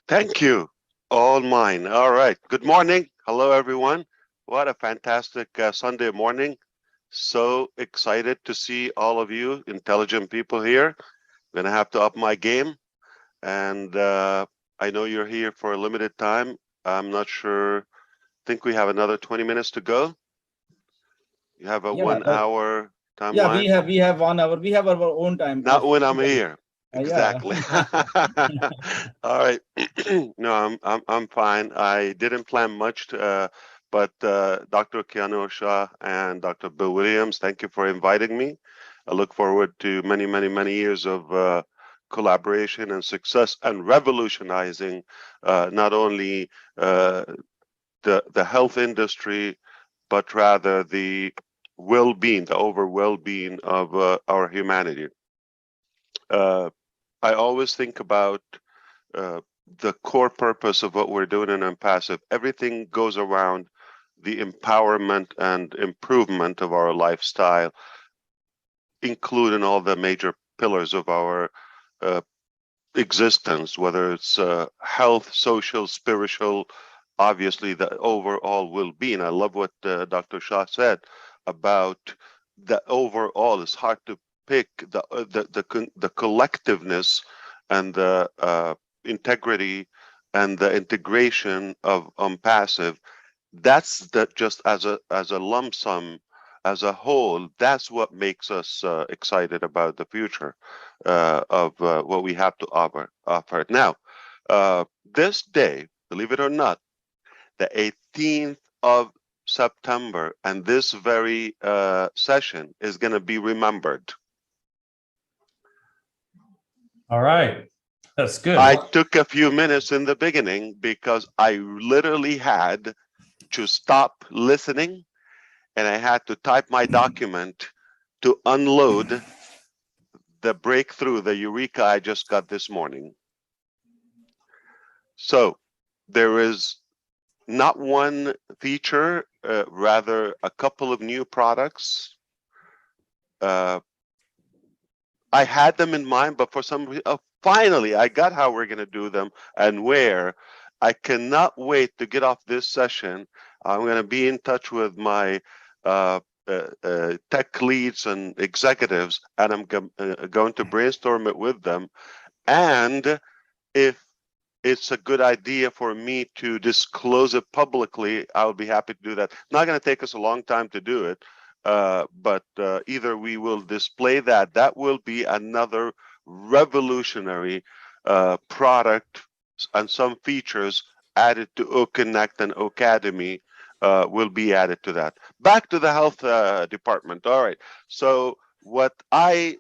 Thank you. All mine. All right. Good morning. Hello, everyone. What a fantastic Sunday morning. So excited to see all of you intelligent people here. Gonna have to up my game. And I know you're here for a limited time. I'm not sure. Think we have another 20 minutes to go. You have a Yeah, 1 hour yeah, we timeline. have we have 1 hour. We have our own time. Not when I'm here. Yeah. Exactly. All right. No, I'm fine. I didn't plan much, but Dr. Keanu Shah and Dr. Bill Williams, thank you for inviting me. I look forward to many, many, many years of collaboration and success and revolutionizing not only uh, the health industry, but rather the well-being, the over well-being of our humanity. Uh, I always think about uh, the core purpose of what we're doing in Impassive. Everything goes around the empowerment and improvement of our lifestyle, including all the major pillars of our uh, existence, whether it's health, social, spiritual, obviously the overall well-being. I love what Dr. Shah said about the overall. It's hard to pick the collectiveness and the integrity and the integration of passive. That's the just as a lump sum, as a whole. That's what makes us excited about the future of what we have to offer. Now, this day, believe it or not, the 18th of September, and this very session is going to be remembered. All right. That's good. I took a few minutes in the beginning because I literally had to stop listening and I had to type my document to unload the breakthrough, the eureka I just got this morning. So there is not one feature, rather a couple of new products. I had them in mind, but for some reason, finally, I got how we're going to do them and where. I cannot wait to get off this session. I'm going to be in touch with my tech leads and executives, and I'm going to brainstorm it with them. And if it's a good idea for me to disclose it publicly, I'll be happy to do that. Not going to take us a long time to do it, but either we will display that. That will be another revolutionary product and some features added to OConnect and Ocademy will be added to that. Back to the health department. All right. So what I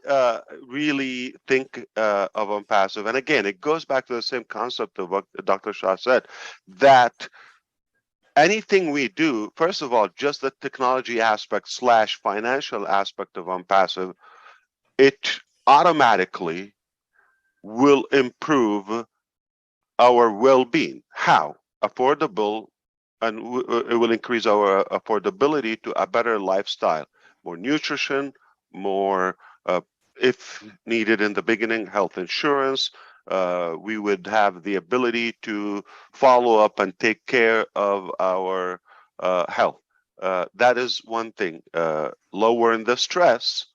really think of on passive, and again, it goes back to the same concept of what Dr. Shah said, that anything we do, first of all, just the technology aspect / financial aspect of OnPassive, it automatically will improve our well-being. How? Affordable, and it will increase our affordability to a better lifestyle, more nutrition, more, if needed in the beginning, health insurance. We would have the ability to follow up and take care of our health. That is one thing. Lowering the stress,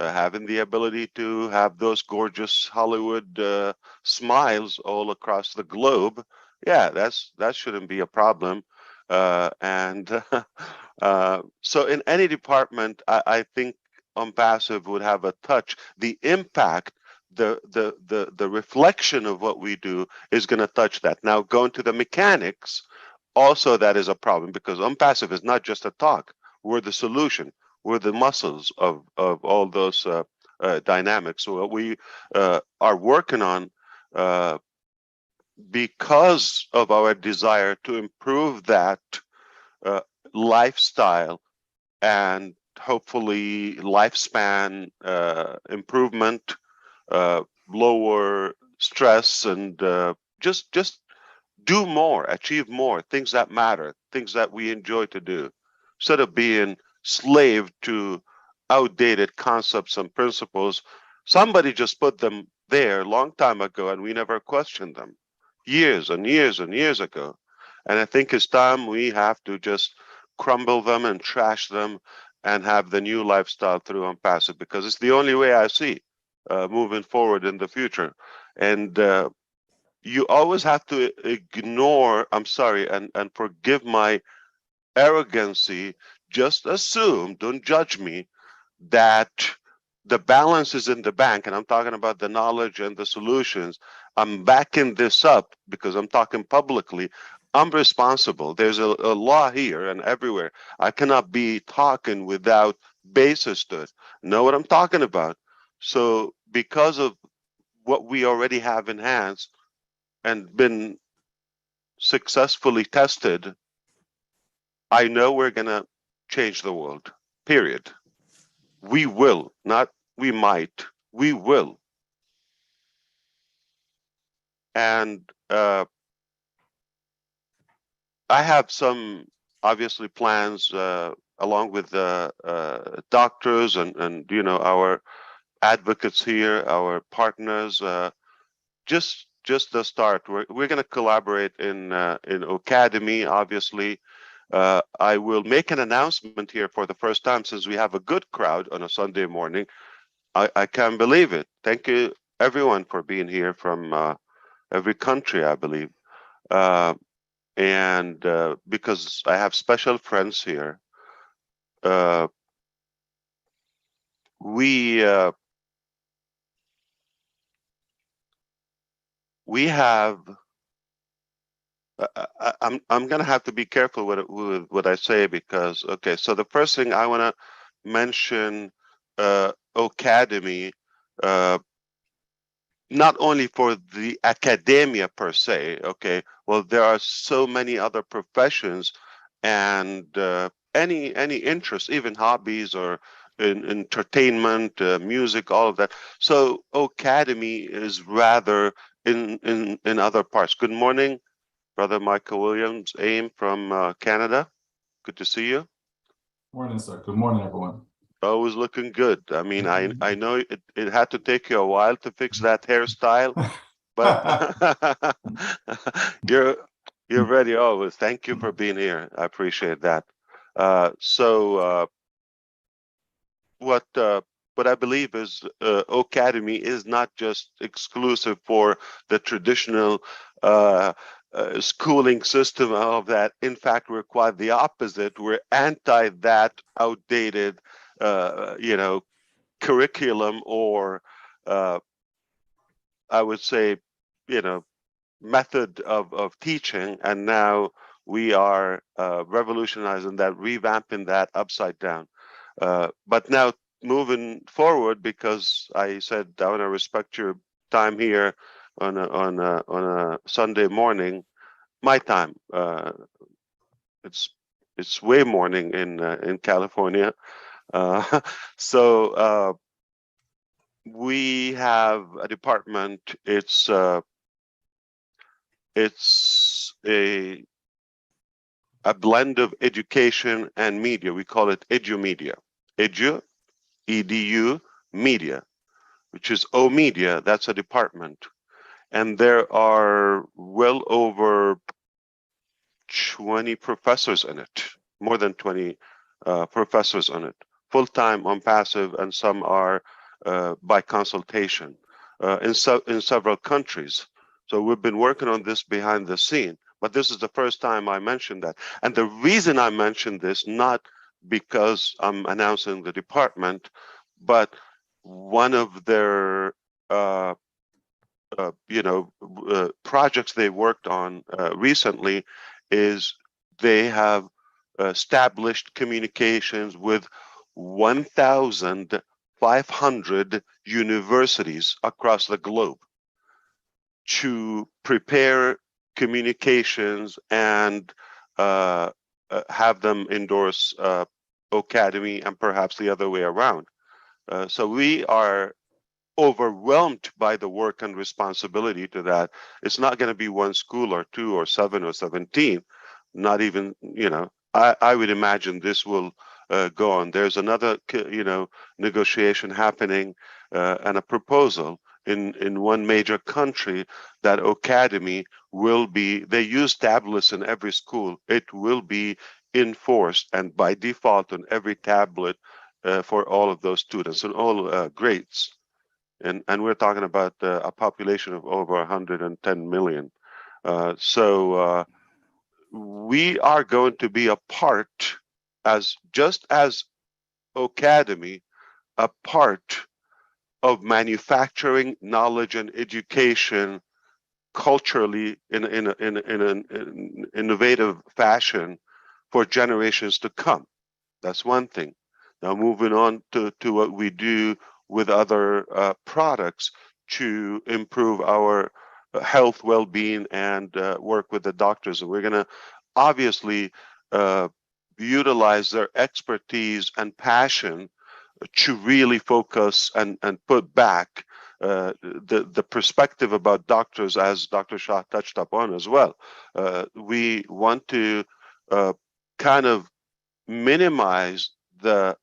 having the ability to have those gorgeous Hollywood smiles all across the globe. Yeah, that shouldn't be a problem. And so in any department, I think OnPassive would have a touch. The impact, the reflection of what we do is going to touch that. Now, going to the mechanics, also that is a problem because OnPassive is not just a talk. We're the solution. We're the muscles of all those dynamics. So what we are working on, because of our desire to improve that uh, lifestyle and hopefully lifespan improvement, lower stress, and just do more, achieve more, things that matter, things that we enjoy to do, instead of being slave to outdated concepts and principles. Somebody just put them there a long time ago and we never questioned them. years and years and years ago. And I think it's time we have to just crumble them and trash them and have the new lifestyle through OnPassive, because it's the only way I see moving forward in the future. And you always have to ignore, I'm sorry, and forgive my arrogancy, just assume, don't judge me, that the balance is in the bank. And I'm talking about the knowledge and the solutions. I'm backing this up because I'm talking publicly. I'm responsible. There's a law here and everywhere. I cannot be talking without basis to it. Know what I'm talking about? So because of what we already have enhanced and been successfully tested, I know we're going to change the world, period. We will, not we might, we will. And I have some obviously plans along with doctors and our advocates here, our partners. Just the start. We're going to collaborate in Academy, obviously. I will make an announcement here for the first time, since we have a good crowd on a Sunday morning. I can't believe it. Thank you, everyone, for being here from every country, I believe. And because I have special friends here, we have. I'm gonna have to be careful with what I say, because okay. So the first thing I want to mention, Academy. Not only for the academia per se, okay, well, there are so many other professions and any interest, even hobbies or in entertainment, music, all of that. So Academy is rather in other parts. Good morning, Brother Michael Williams, AIM from Canada. Good to see you. Morning, sir. Good morning, everyone. Always looking good. I mean, I know it had to take you a while to fix that hairstyle, but you're ready always. Thank you for being here. I appreciate that. So what I believe is Academy is not just exclusive for the traditional schooling system of that. In fact, we're quite the opposite. We're anti that outdated, curriculum, or I would say, method of teaching. And now we are revolutionizing that, revamping that upside down. But now moving forward, because I said I want to respect your time here on a Sunday morning, my time. It's way morning in California. So we have a department. It's a blend of education and media. We call it EduMedia. Edu, EDU, media, which is O Media. That's a department. And there are well over 20 professors in it, more than 20 professors on it, full-time OnPassive, and some are by consultation in several countries. So we've been working on this behind the scene, but this is the first time I mentioned that. And the reason I mentioned this, not because I'm announcing the department, but one of their projects they worked on recently is they have established communications with 1,500 universities across the globe to prepare communications and have them endorse Academy, and perhaps the other way around. So we are overwhelmed by the work and responsibility to that. It's not going to be one school or two or 7 or 17, not even, I would imagine this will go on. There's another, negotiation happening and a proposal in one major country that Academy will be, they use tablets in every school. It will be enforced and by default on every tablet for all of those students in all grades. And we're talking about a population of over 110 million. So we are going to be a part, as just as Academy, a part of manufacturing knowledge and education culturally in an innovative fashion for generations to come. That's one thing. Now moving on to what we do with other products to improve our health, well-being, and work with the doctors. And we're going to obviously utilize their expertise and passion to really focus and put back the perspective about doctors, as Dr. Shah touched upon as well. We want to kind of minimize the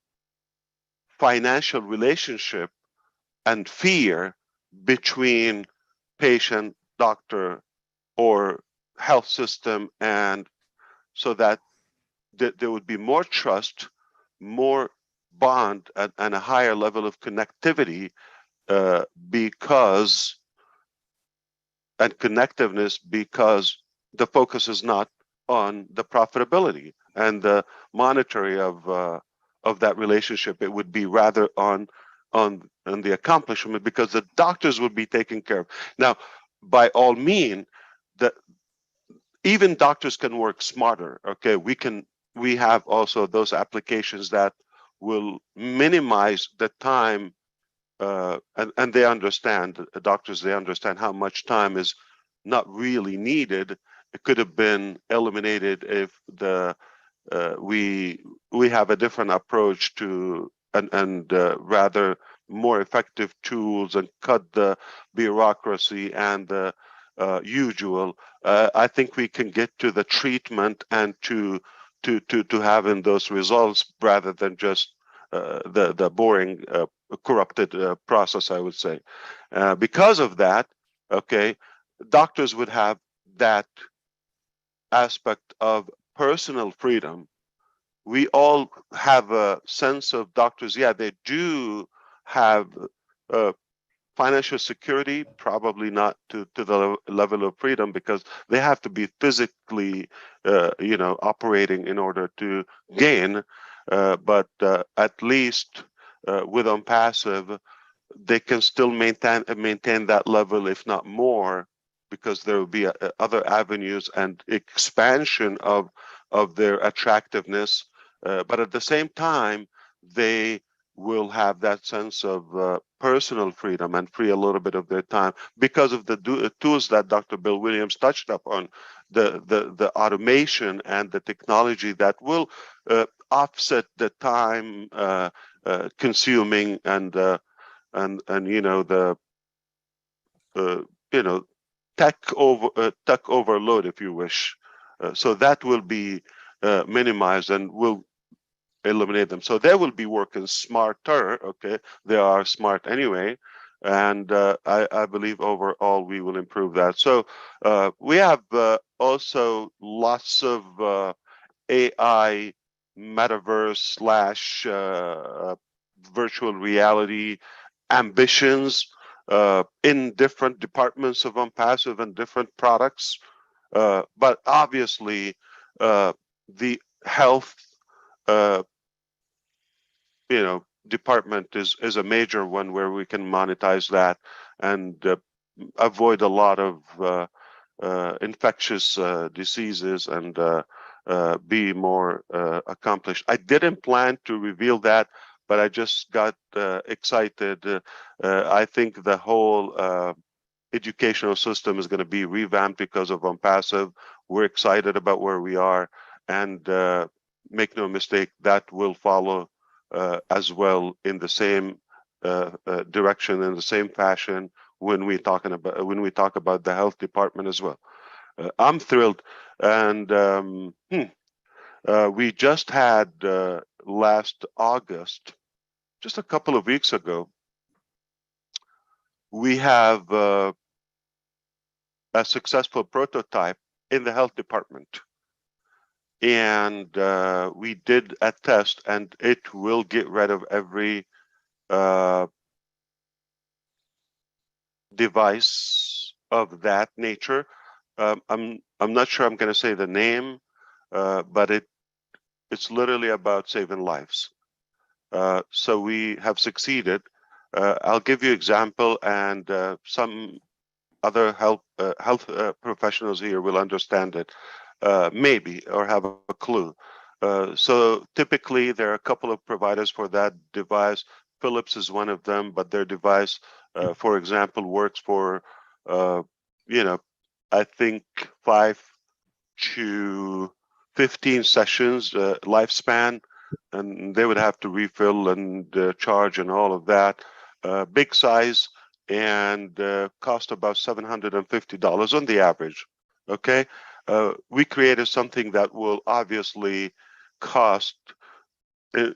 financial relationship and fear between patient, doctor, or health system, and so that there would be more trust, more bond, and a higher level of connectivity because the focus is not on the profitability and the monetary of that relationship. It would be rather on the accomplishment, because the doctors would be taken care of. Now, by all means, even doctors can work smarter. Okay, we have also those applications that will minimize the time, and they understand, the doctors, they understand how much time is not really needed. It could have been eliminated if we have a different approach to and rather more effective tools, and cut the bureaucracy and the usual. I think we can get to the treatment and to having those results rather than just the boring corrupted process, I would say. Because of that, okay, doctors would have that aspect of personal freedom. We all have a sense of doctors. Yeah, they do have financial security, probably not to the level of freedom, because they have to be physically, operating in order to gain. But at least with OnPassive, they can still maintain that level, if not more, because there will be other avenues and expansion of their attractiveness. But at the same time, they will have that sense of personal freedom and free a little bit of their time because of the tools that Dr. Bill Williams touched upon, the automation and the technology that will offset the time consuming and the tech overload, if you wish. So that will be minimized and will eliminate them. So they will be working smarter. Okay, they are smart anyway, and I believe overall we will improve that. So we have also lots of AI, metaverse slash virtual reality ambitions in different departments of OnPassive and different products. But obviously, the health department is a major one where we can monetize that and avoid a lot of infectious diseases and be more accomplished. I didn't plan to reveal that, but I just got excited. I think the whole educational system is going to be revamped because of OnPassive. We're excited about where we are, and make no mistake, that will follow as well in the same direction, in the same fashion when we talk about the health department as well. I'm thrilled, and we just had last August, just a couple of weeks ago, we have a successful prototype in the health department. And we did a test, and it will get rid of every device of that nature. I'm not sure I'm going to say the name, but it's literally about saving lives. So we have succeeded. I'll give you example, and some other health professionals here will understand it, maybe, or have a clue. So typically, there are a couple of providers for that device. Philips is one of them, but their device, for example, works for, I think 5 to 15 sessions lifespan, and they would have to refill and charge and all of that. Big size, and cost about $750 on the average. Okay, we created something that will obviously cost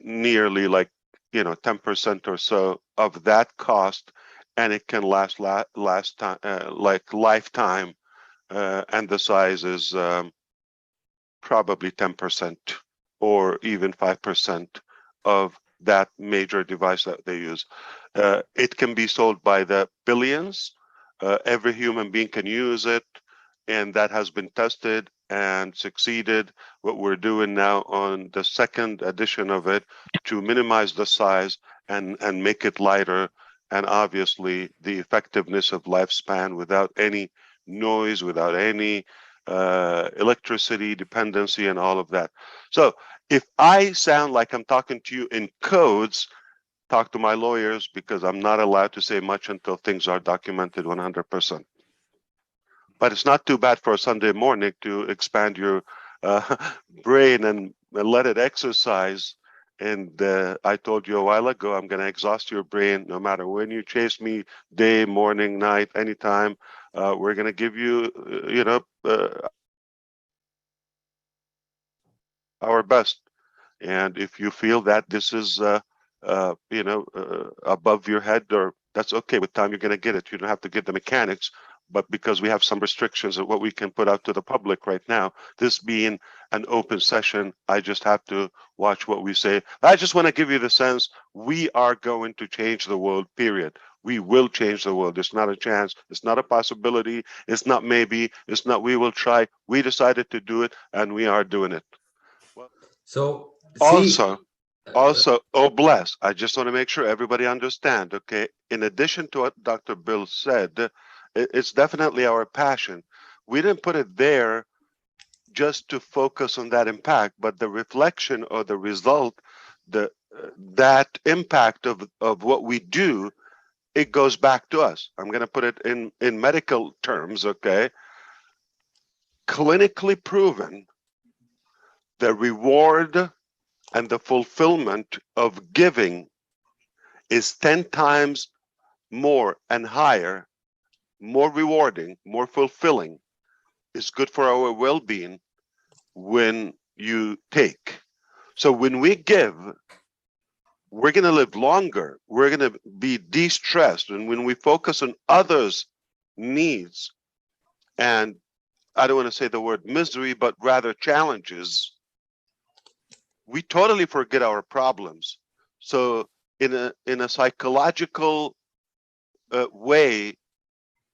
nearly like 10% or so of that cost, and it can last time like lifetime, and the size is probably 10% or even 5% of that major device that they use. It can be sold by the billions. Every human being can use it, and that has been tested and succeeded. What we're doing now on the second edition of it to minimize the size and make it lighter, and obviously the effectiveness of lifespan without any noise, without any electricity dependency and all of that. So if I sound like I'm talking to you in codes, talk to my lawyers, because I'm not allowed to say much until things are documented 100%. But it's not too bad for a Sunday morning to expand your brain and let it exercise. And I told you a while ago, I'm going to exhaust your brain no matter when you chase me, day, morning, night, anytime. We're going to give you, our best. And if you feel that this is, above your head, or that's okay, with time you're going to get it. You don't have to get the mechanics, but because we have some restrictions of what we can put out to the public right now, this being an open session, I just have to watch what we say. I just want to give you the sense we are going to change the world, period. We will change the world. It's not a chance. It's not a possibility. It's not maybe. It's not we will try. We decided to do it, and we are doing it. So Also, oh bless, I just want to make sure everybody understand, okay? In addition to what Dr. Bill said, it's definitely our passion. We didn't put it there just to focus on that impact, but the reflection or the result, that impact of what we do, it goes back to us. I'm going to put it in medical terms, okay? Clinically proven, the reward and the fulfillment of giving is 10 times more and higher, more rewarding, more fulfilling. It's good for our well-being when you take. So when we give, we're going to live longer. We're going to be de-stressed. And when we focus on others' needs, and I don't want to say the word misery, but rather challenges, we totally forget our problems. So in a psychological way,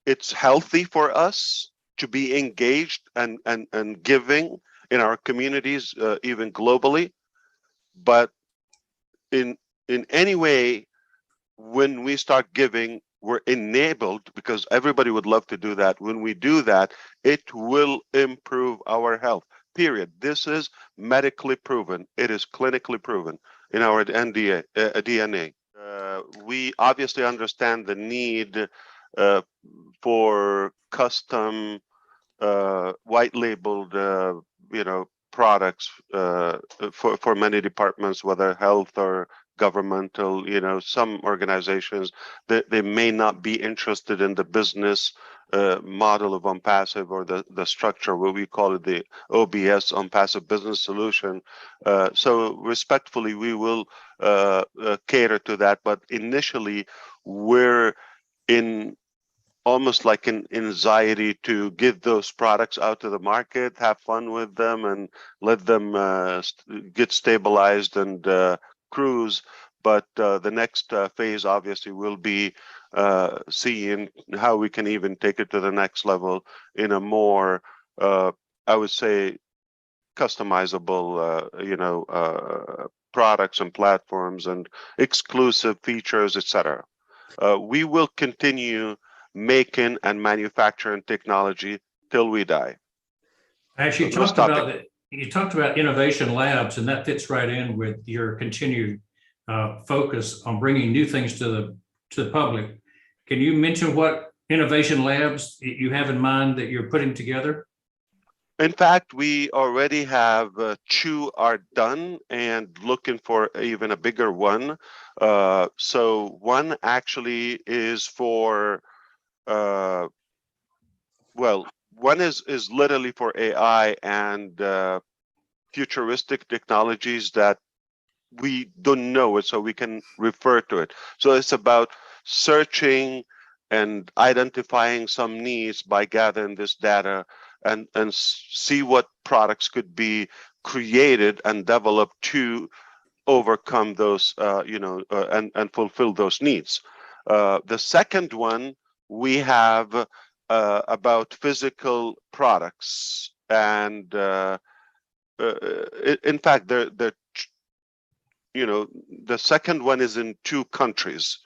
it's healthy for us to be engaged and giving in our communities, even globally. But in any way, when we start giving, we're enabled, because everybody would love to do that. When we do that, it will improve our health, period. This is medically proven. It is clinically proven in our DNA. We obviously understand the need for custom white labeled products for many departments, whether health or governmental. Some organizations that they may not be interested in the business model of OnPassive, or the structure, what we call it, the OBS, OnPassive Business Solution. So respectfully, we will cater to that, but initially we're in almost like an anxiety to get those products out to the market, have fun with them, and let them get stabilized and cruise. But the next phase obviously will be seeing how we can even take it to the next level in a more, I would say, customizable, products and platforms and exclusive features, etc. We will continue making and manufacturing technology till we die. Actually, No stopping. you talked about innovation labs, and that fits right in with your continued focus on bringing new things to the public. Can you mention what innovation labs you have in mind that you're putting together? In fact, we already have two are done and looking for even a bigger one. So one actually is for, one is literally for AI and futuristic technologies that we don't know it, so we can refer to it. So it's about searching and identifying some needs by gathering this data and see what products could be created and developed to overcome those, and fulfill those needs. The second one we have about physical products, and in fact, the second one is in two countries.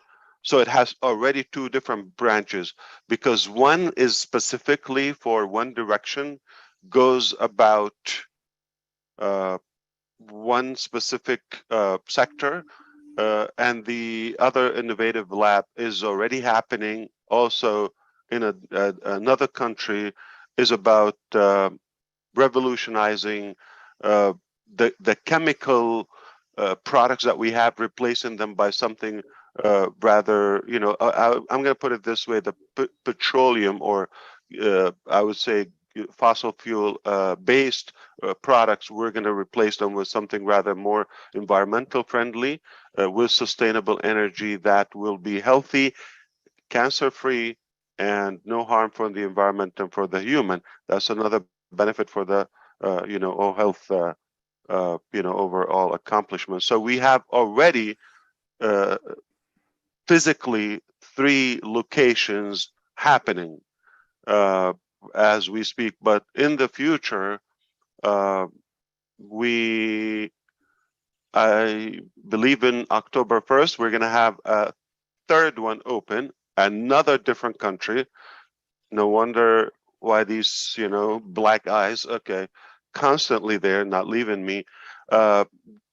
So it has already two different branches, because one is specifically for one direction, goes about one specific sector, and the other innovative lab is already happening also in another country, is about revolutionizing the chemical products that we have, replacing them by something rather, I'm going to put it this way: the petroleum, or I would say fossil fuel based products, we're going to replace them with something rather more environmental friendly, with sustainable energy that will be healthy, cancer free, and no harm for the environment and for the human. That's another benefit for the all health overall accomplishments. So we have already physically 3 locations happening as we speak, but in the future, I believe in October 1st, we're going to have a third one open, another different country. No wonder why these, black eyes, okay, constantly there, not leaving me.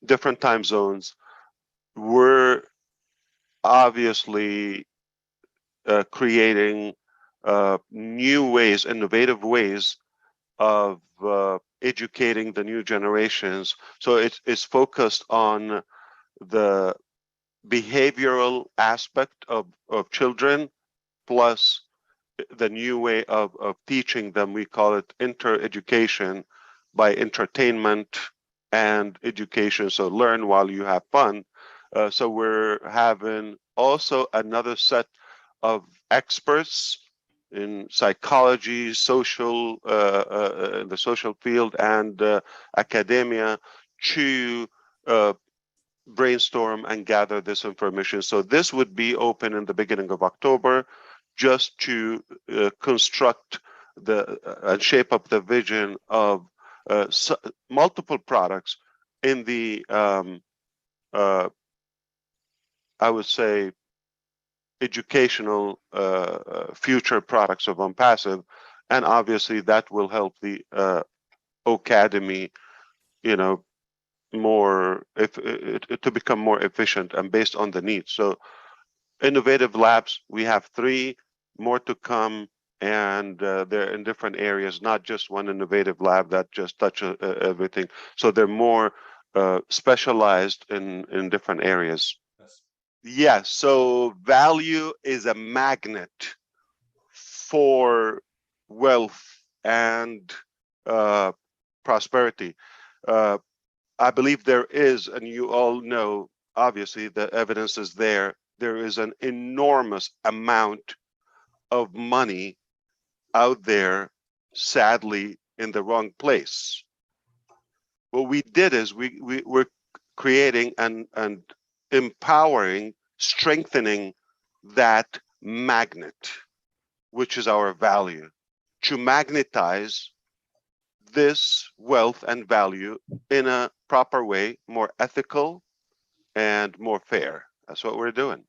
Different time zones. We're obviously creating new ways, innovative ways of educating the new generations. So it's focused on the behavioral aspect of children, plus the new way of teaching them. We call it inter-education, by entertainment and education. So learn while you have fun. So we're having also another set of experts in psychology, social, in the social field, and academia, to brainstorm and gather this information. So this would be open in the beginning of October, just to construct and shape up the vision of multiple products in the, I would say, educational future products of OnPassive, and obviously that will help the Academy, more to become more efficient and based on the needs. So innovative labs, we have 3 more to come, and they're in different areas, not just one innovative lab that just touches everything. So they're more specialized in different areas. Yes, so value is a magnet for wealth and prosperity. I believe there is, and you all know, obviously the evidence is there, there is an enormous amount of money out there, sadly, in the wrong place. What we did is we were creating and empowering, strengthening that magnet, which is our value, to magnetize this wealth and value in a proper way, more ethical and more fair. That's what we're doing.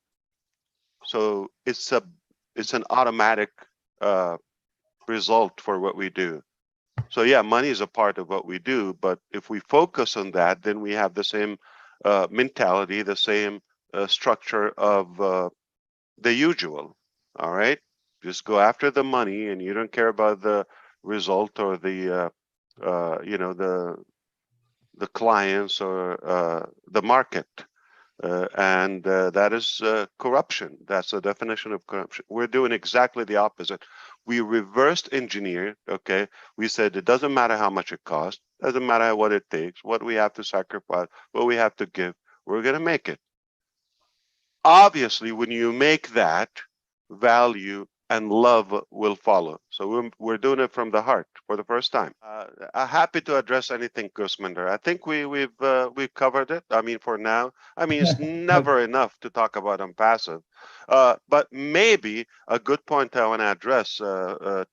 So it's an automatic result for what we do. So yeah, money is a part of what we do, but if we focus on that, then we have the same mentality, the same structure of the usual. All right, just go after the money, and you don't care about the result or the you know, the clients or the market. And that is corruption. That's the definition of corruption. We're doing exactly the opposite. We reversed engineer, okay? We said it doesn't matter how much it costs, doesn't matter what it takes, what we have to sacrifice, what we have to give, we're gonna make it. Obviously, when you make that, value and love will follow. So we're doing it from the heart for the first time. I'm happy to address anything, Gusminder. I think we've covered it. I mean, for now. I mean, it's never enough to talk about Unpassive. But maybe a good point I want to address to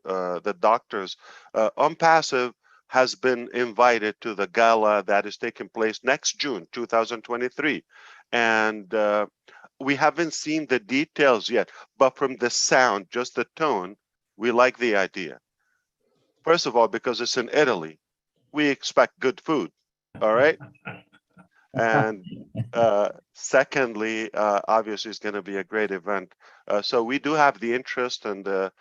the doctors. Unpassive has been invited to the gala that is taking place next June 2023. And we haven't seen the details yet, but from the sound, just the tone, we like the idea. First of all, because it's in Italy, we expect good food, all right? And secondly, obviously, it's going to be a great event. So we do have the interest and the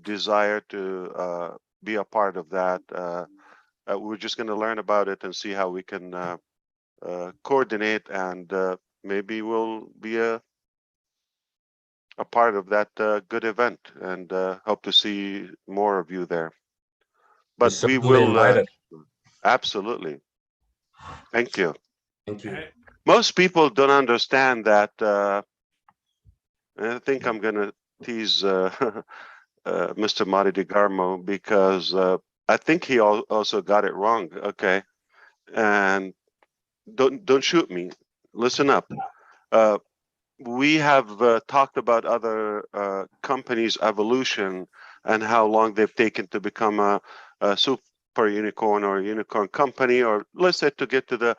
desire to be a part of that. We're just going to learn about it and see how we can coordinate, and maybe we'll be a part of that good event, and hope to see more of you there. But we certainly will invited. absolutely. Thank you. Thank you. Most people don't understand that. I think I'm gonna tease Mr. Mari DeGarmo, because I think he also got it wrong. Okay, and don't shoot me. Listen up. We have talked about other companies' evolution and how long they've taken to become a super unicorn or a unicorn company, or let's say to get to the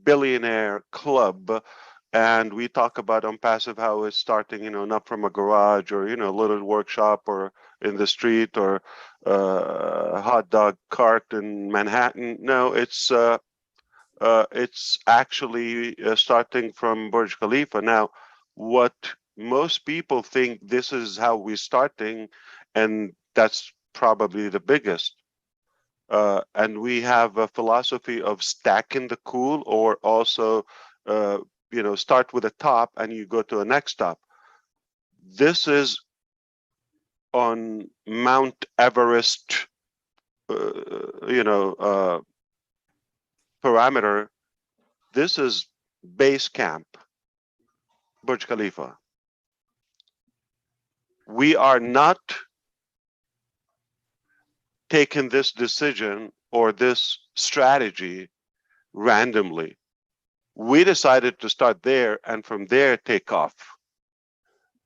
billionaire club. And we talk about Unpassive, how it's starting, you know, not from a garage or, you know, a little workshop or in the street or a hot dog cart in Manhattan. No, it's actually starting from Burj Khalifa. Now, what most people think, this is how we're starting, and that's probably the biggest. And we have a philosophy of stacking the cool, or also, you know, start with a top and you go to a next top. This is on Mount Everest, you know, parameter. This is base camp, Burj Khalifa. We are not taking this decision or this strategy randomly. We decided to start there and from there take off.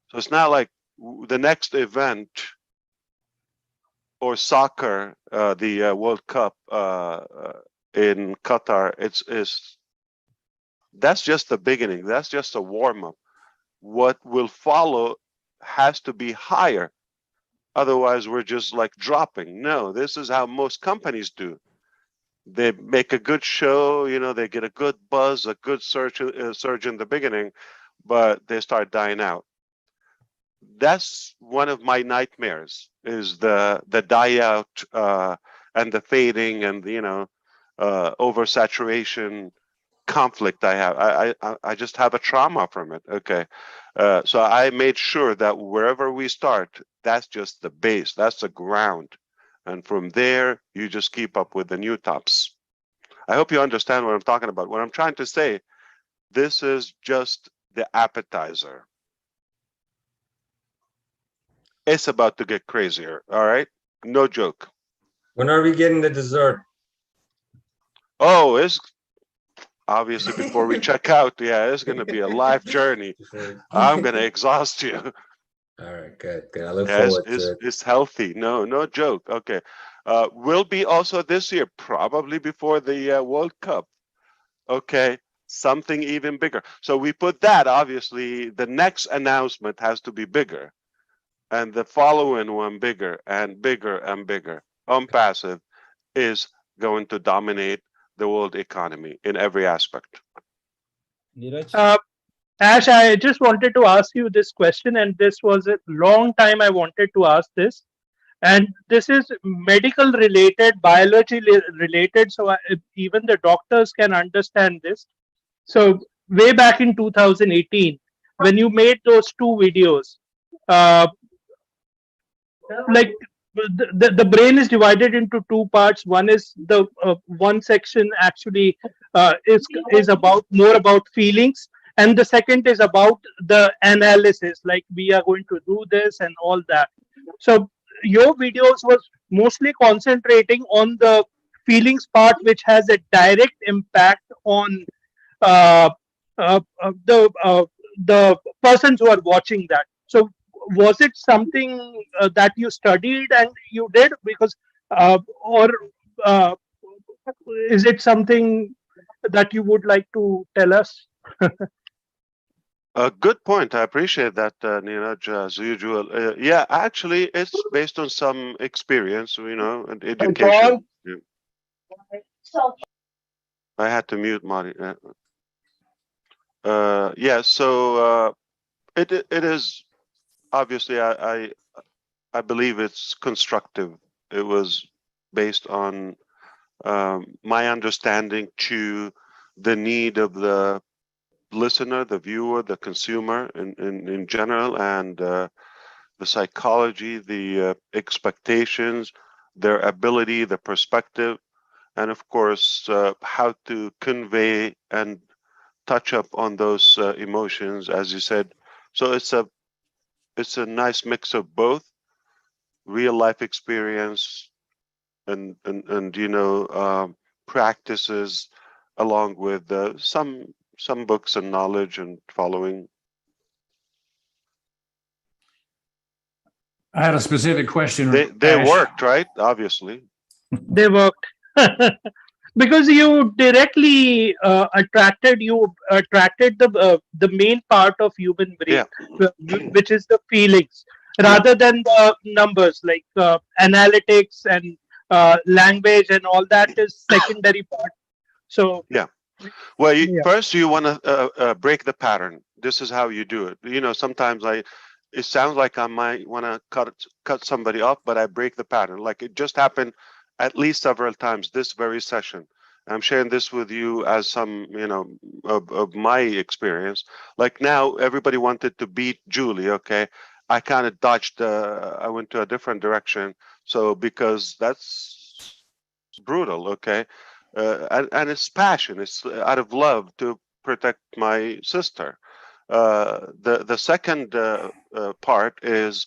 So it's not like the next event or soccer, the World Cup in Qatar. That's just the beginning. That's just a warm up. What will follow has to be higher. Otherwise, we're just like dropping. No, this is how most companies do. They make a good show, you know, they get a good buzz, a good surge in the beginning, but they start dying out. That's one of my nightmares, is the die out and the fading and the, you know, oversaturation conflict I have. I just have a trauma from it. Okay. So I made sure that wherever we start, that's just the base, that's the ground. And from there, you just keep up with the new tops. I hope you understand what I'm talking about. What I'm trying to say, this is just the appetizer. it's about to get crazier. All right, no joke. when are we getting the dessert? Oh, it's obviously before we check out. Yeah, it's gonna be a life journey. I'm gonna exhaust you. All right, good, good. I look Yeah, forward to it. it's healthy. No joke. Okay. Will be also this year, probably before the World Cup. Okay. Something even bigger. So we put that, obviously, the next announcement has to be bigger. And the following one bigger and bigger and bigger. Passive is going to dominate the world economy in every aspect. Neeraj? Ash, I just wanted to ask you this question, and this was a long time I wanted to ask this. And this is medical related, biology related, so even the doctors can understand this. So, way back in 2018, when you made those two videos, uh, like the brain is divided into two parts. One is the one section actually is about more about feelings, and the second is about the analysis, like we are going to do this and all that. So your videos was mostly concentrating on the feelings part, which has a direct impact on uh, uh, uh, the uh, the persons who are watching that. So was it something that you studied and you did because or uh, is it something that you would like to tell us? A good point. I appreciate that, Neeraj, as usual. Yeah, actually, it's based on some experience, and education. Yeah. I had to mute Mari. Yeah, so it is obviously I believe it's constructive. It was based on my understanding to the need of the listener, the viewer, the consumer in general, and the psychology, the expectations, their ability, the perspective, and of course, how to convey and touch up on those emotions, as you said. So it's a nice mix of both real life experience and practices along with some books and knowledge and following. I had a specific question. They Ash. worked, right? Obviously. They worked. Because you directly attracted the main part of human brain, which is the feelings, rather than the numbers, like analytics and language and all that is secondary part. So yeah. Well, first you want to break the pattern. This is how you do it. Sometimes it sounds like I might want to cut somebody off, but I break the pattern. Like it just happened at least several times this very session. I'm sharing this with you as some, of my experience. Like now, everybody wanted to beat Julie. Okay, I kind of dodged. I went to a different direction. So because that's brutal. Okay, and it's passion. It's out of love to protect my sister. The second part is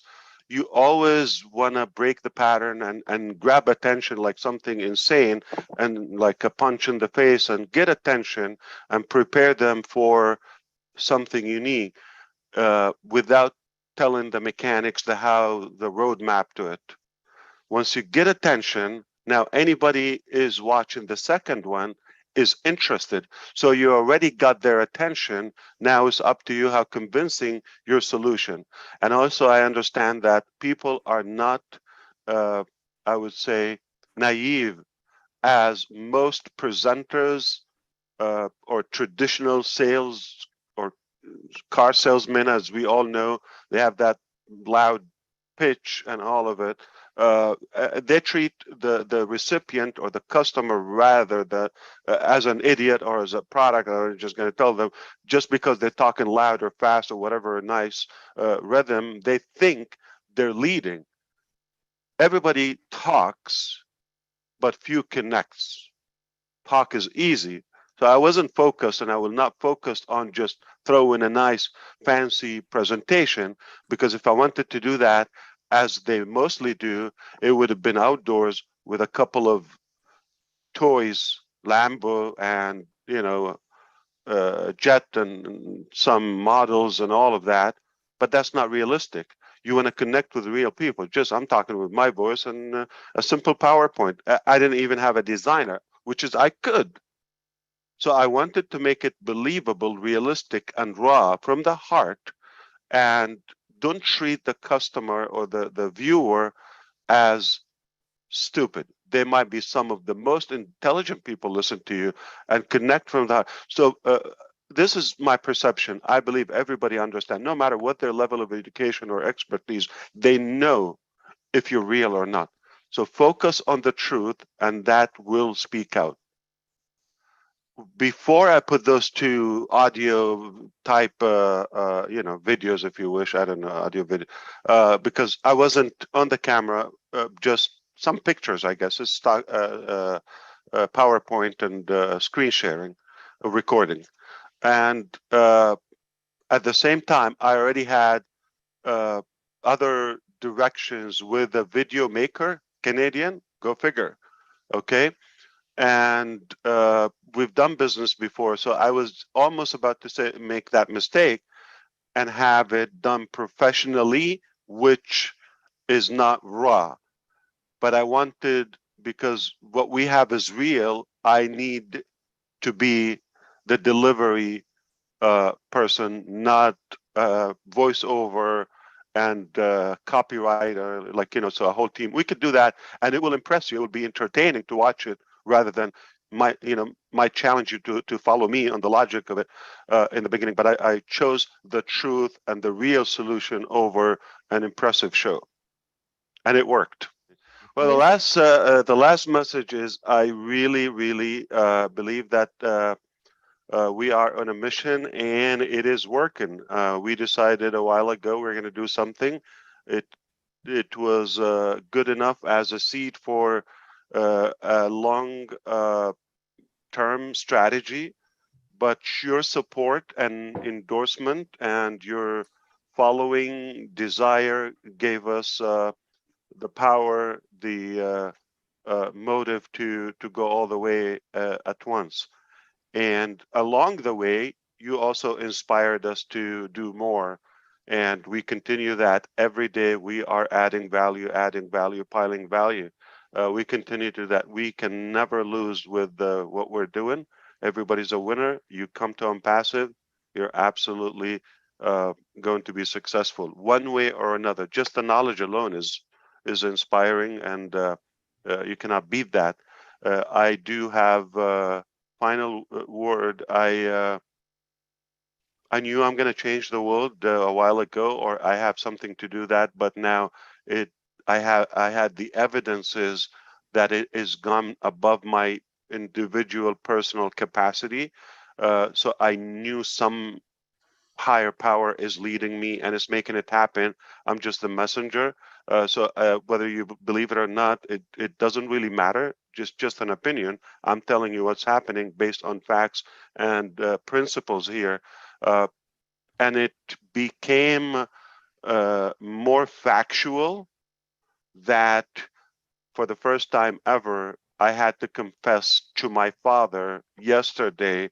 you always want to break the pattern and grab attention like something insane and like a punch in the face and get attention and prepare them for something unique without telling the mechanics, the roadmap to it. Once you get attention, now anybody is watching the second one is interested. So you already got their attention. Now it's up to you how convincing your solution. And also I understand that people are not, I would say, naive as most presenters or traditional sales or car salesmen, as we all know, they have that loud pitch and all of it. They treat the recipient or the customer rather as an idiot or as a product, or just going to tell them just because they're talking loud or fast or whatever nice rhythm, they think they're leading. Everybody talks, but few connects. Talk is easy. So I wasn't focused, and I will not focus on just throwing a nice fancy presentation, because if I wanted to do that, as they mostly do, it would have been outdoors with a couple of toys, Lambo and, jet and some models and all of that, but that's not realistic. You want to connect with real people. I'm talking with my voice and a simple PowerPoint. I didn't even have a designer, which is I could. So I wanted to make it believable, realistic, and raw from the heart, and don't treat the customer or the viewer as stupid. They might be some of the most intelligent people listen to you and connect from that. So this is my perception. I believe everybody understands, no matter what their level of education or expertise, they know if you're real or not. So focus on the truth, and that will speak out. Before I put those two audio type, videos, if you wish, I don't know, audio video, because I wasn't on the camera, just some pictures, I guess, it's stock, PowerPoint and screen sharing, recording. And at the same time, I already had other directions with a video maker, Canadian, go figure, okay? And we've done business before, so I was almost about to say make that mistake and have it done professionally, which is not raw. But I wanted, because what we have is real, I need to be the delivery person, not voiceover and copywriter, so a whole team. We could do that, and it will impress you. It will be entertaining to watch it, rather than might challenge you to follow me on the logic of it in the beginning. But I chose the truth and the real solution over an impressive show, and it worked. Well, the last message is I really, really believe that we are on a mission, and it is working. We decided a while ago we're going to do something. It was good enough as a seed for a long term strategy, but your support and endorsement and your following desire gave us the power, the motive to go all the way at once. And along the way, you also inspired us to do more. And we continue that every day. We are adding value, piling value. We continue to do that. We can never lose with what we're doing. Everybody's a winner. You come to Passive, you're absolutely going to be successful one way or another. Just the knowledge alone is inspiring, and you cannot beat that. I do have final word. I knew I'm going to change the world a while ago, or I have something to do that, but now I had the evidences that it is gone above my individual personal capacity. So I knew some higher power is leading me and it's making it happen. I'm just the messenger. So whether you believe it or not, it doesn't really matter. Just an opinion. I'm telling you what's happening based on facts and principles here. And it became more factual that for the first time ever, I had to confess to my father yesterday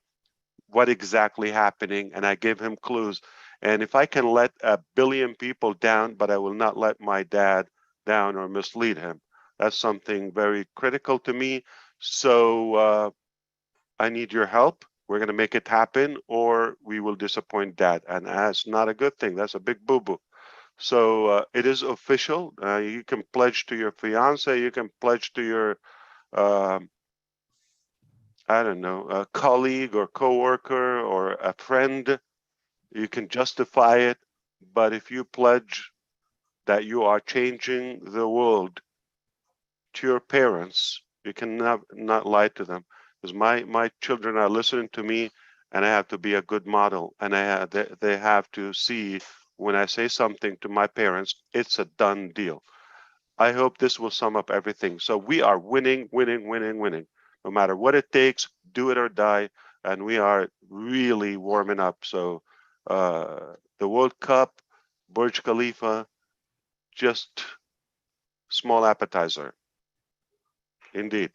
what exactly happening, and I gave him clues. And if I can let 1 billion people down, but I will not let my dad down or mislead him, that's something very critical to me. So I need your help. We're going to make it happen, or we will disappoint dad, and that's not a good thing. That's a big boo-boo. So it is official. You can pledge to your fiance. You can pledge to your I don't know, a colleague or coworker or a friend. You can justify it, but if you pledge that you are changing the world to your parents, you can not lie to them, because my children are listening to me, and I have to be a good model, and they have to see when I say something to my parents, it's a done deal. I hope this will sum up everything. So we are winning, winning, winning, winning. No matter what it takes, do it or die. And we are really warming up. So the World Cup, Burj Khalifa, just small appetizer. Indeed.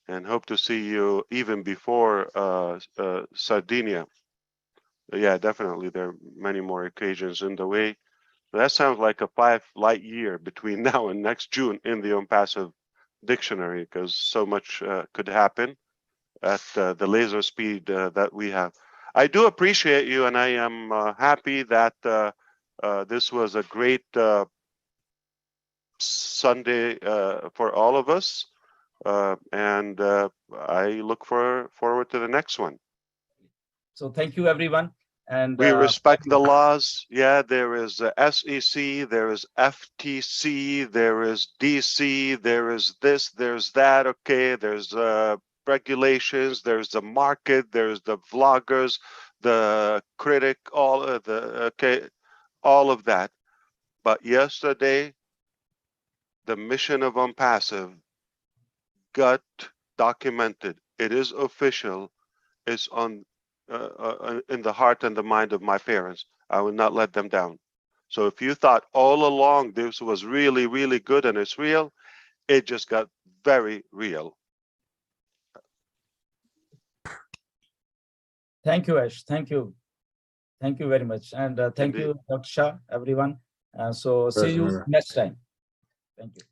And hope to see you even before Sardinia. Yeah, definitely. There are many more occasions in the way. That sounds like a 5 light year between now and next June in the Impassive dictionary, because so much could happen at the laser speed that we have. I do appreciate you, and I am happy that this was a great Sunday for all of us. And I look forward to the next one. So thank you, everyone. And We respect the laws. Yeah, there is SEC, there is FTC, there is DC, there is this, there's that. Okay, there's regulations, there's the market, there's the vloggers, the critic, all of all of that. But yesterday, the mission of Unpassive got documented. It is official. It's on in the heart and the mind of my parents. I will not let them down. So if you thought all along this was really, really good and it's real, it just got very real. thank you, Ash. Thank you. Thank you very much. And thank Indeed. you, Dr. Shah, everyone. So see you Pleasure. next time. Thank you.